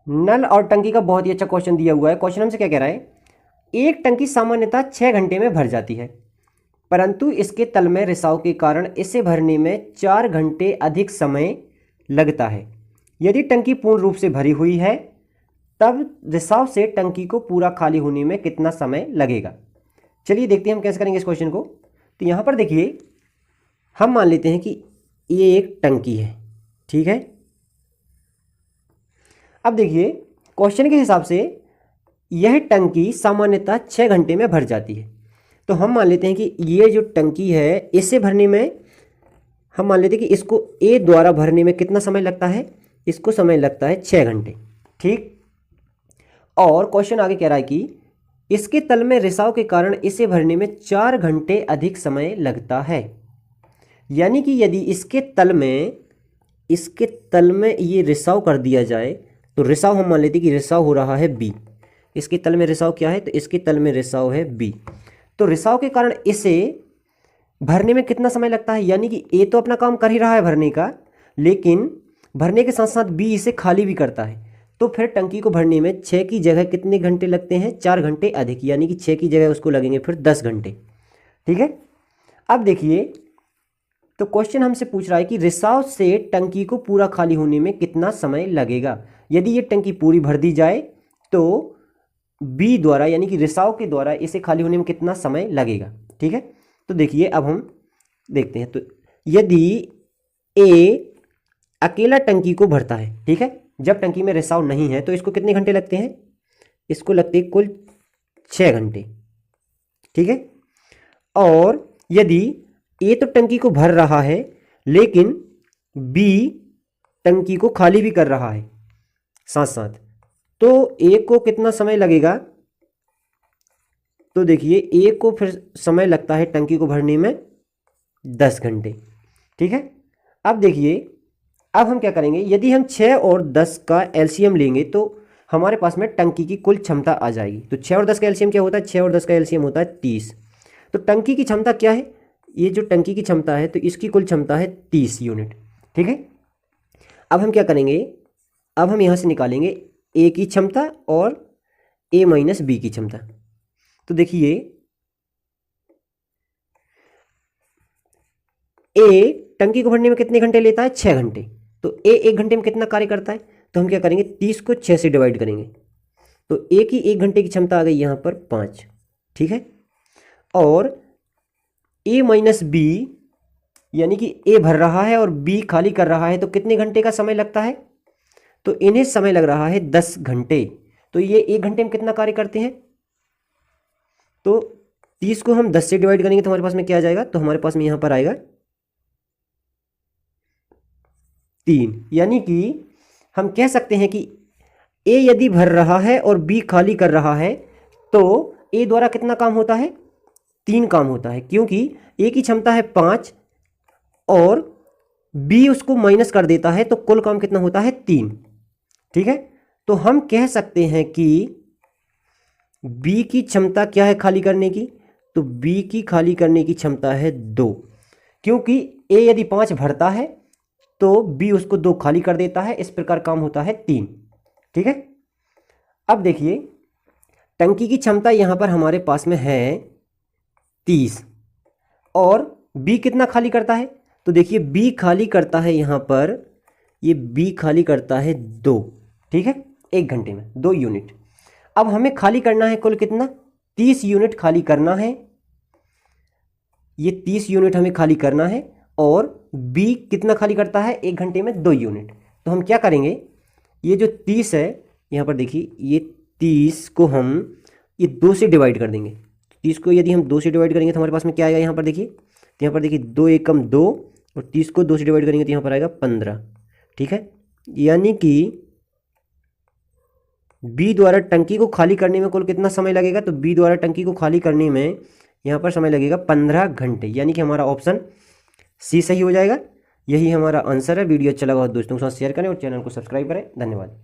नल और टंकी का बहुत ही अच्छा क्वेश्चन दिया हुआ है। क्वेश्चन हमसे क्या कह रहा है, एक टंकी सामान्यतः 6 घंटे में भर जाती है, परंतु इसके तल में रिसाव के कारण इसे भरने में 4 घंटे अधिक समय लगता है। यदि टंकी पूर्ण रूप से भरी हुई है तब रिसाव से टंकी को पूरा खाली होने में कितना समय लगेगा। चलिए देखते हैं हम कैसे करेंगे इस क्वेश्चन को। तो यहाँ पर देखिए, हम मान लेते हैं कि ये एक टंकी है, ठीक है। अब देखिए क्वेश्चन के हिसाब से यह टंकी सामान्यतः 6 घंटे में भर जाती है। तो हम मान लेते हैं कि ये जो टंकी है इसे भरने में हम मान लेते हैं कि इसको ए द्वारा भरने में कितना समय लगता है, इसको समय लगता है 6 घंटे, ठीक। और क्वेश्चन आगे कह रहा है कि इसके तल में रिसाव के कारण इसे भरने में 4 घंटे अधिक समय लगता है। यानी कि यदि इसके तल में ये रिसाव कर दिया जाए तो रिसाव हम मान लेते हैं कि रिसाव हो रहा है बी। इसके तल में रिसाव क्या है, तो इसके तल में रिसाव है बी। तो रिसाव के कारण इसे भरने में कितना समय लगता है, यानी कि ए तो अपना काम कर ही रहा है भरने का, लेकिन भरने के साथ साथ बी इसे खाली भी करता है। तो फिर टंकी को भरने में 6 की जगह कितने घंटे लगते हैं, 4 घंटे अधिक, यानी कि 6 की जगह उसको लगेंगे फिर 10 घंटे, ठीक है। अब देखिए, तो क्वेश्चन हमसे पूछ रहा है कि रिसाव से टंकी को पूरा खाली होने में कितना समय लगेगा। यदि ये टंकी पूरी भर दी जाए तो बी द्वारा यानी कि रिसाव के द्वारा इसे खाली होने में कितना समय लगेगा, ठीक है। तो देखिए अब हम देखते हैं। तो यदि ए अकेला टंकी को भरता है, ठीक है, जब टंकी में रिसाव नहीं है तो इसको कितने घंटे लगते हैं, इसको लगते हैं कुल 6 घंटे, ठीक है। और यदि ए तो टंकी को भर रहा है लेकिन बी टंकी को खाली भी कर रहा है साथ साथ, तो ए को कितना समय लगेगा, तो देखिए ए को फिर समय लगता है टंकी को भरने में 10 घंटे, ठीक है। अब देखिए, अब हम क्या करेंगे, यदि हम 6 और 10 का एलसीएम लेंगे तो हमारे पास में टंकी की कुल क्षमता आ जाएगी। तो 6 और 10 का एलसीएम क्या होता है, 6 और 10 का एलसीएम होता है 30। तो टंकी की क्षमता क्या है, ये जो टंकी की क्षमता है तो इसकी कुल क्षमता है 30 यूनिट, ठीक है। अब हम क्या करेंगे, अब हम यहाँ से निकालेंगे ए की क्षमता और ए माइनस बी की क्षमता। तो देखिए ए टंकी को भरने में कितने घंटे लेता है, 6 घंटे। तो ए 1 घंटे में कितना कार्य करता है, तो हम क्या करेंगे 30 को 6 से डिवाइड करेंगे। तो ए की 1 घंटे की क्षमता आ गई यहाँ पर 5, ठीक है। और ए माइनस बी यानी कि ए भर रहा है और बी खाली कर रहा है, तो कितने घंटे का समय लगता है, तो इन्हें समय लग रहा है 10 घंटे। तो ये 1 घंटे में कितना कार्य करते हैं, तो 30 को हम 10 से डिवाइड करेंगे तो हमारे पास में क्या आ जाएगा, तो हमारे पास में यहाँ पर आएगा 3। यानी कि हम कह सकते हैं कि ए यदि भर रहा है और बी खाली कर रहा है तो ए द्वारा कितना काम होता है, 3 काम होता है, क्योंकि ए की क्षमता है 5 और बी उसको माइनस कर देता है, तो कुल काम कितना होता है 3, ठीक है। तो हम कह सकते हैं कि बी की क्षमता क्या है खाली करने की, तो बी की खाली करने की क्षमता है 2, क्योंकि ए यदि 5 भरता है तो बी उसको 2 खाली कर देता है, इस प्रकार काम होता है 3, ठीक है। अब देखिए टंकी की क्षमता यहाँ पर हमारे पास में है 30 और बी कितना खाली करता है, तो देखिए बी खाली करता है यहाँ पर, ये बी खाली करता है 2, ठीक है, 1 घंटे में 2 यूनिट। अब हमें खाली करना है कुल कितना, 30 यूनिट खाली करना है, ये 30 यूनिट हमें खाली करना है। और बी कितना खाली करता है, 1 घंटे में 2 यूनिट। तो हम क्या करेंगे, ये जो 30 है यहाँ पर देखिए, ये 30 को हम ये 2 से डिवाइड कर देंगे। 30 को यदि हम 2 से डिवाइड करेंगे तो हमारे पास में क्या आएगा, यहाँ पर देखिए, तो यहाँ पर देखिए 2 एकम 2 और 30 को 2 से डिवाइड करेंगे तो यहाँ पर आएगा 15, ठीक है। यानी कि बी द्वारा टंकी को खाली करने में कुल कितना समय लगेगा, तो बी द्वारा टंकी को खाली करने में यहाँ पर समय लगेगा 15 घंटे, यानी कि हमारा ऑप्शन सी सही हो जाएगा। यही हमारा आंसर है। वीडियो अच्छा लगा हो दोस्तों के साथ शेयर करें और चैनल को सब्सक्राइब करें। धन्यवाद।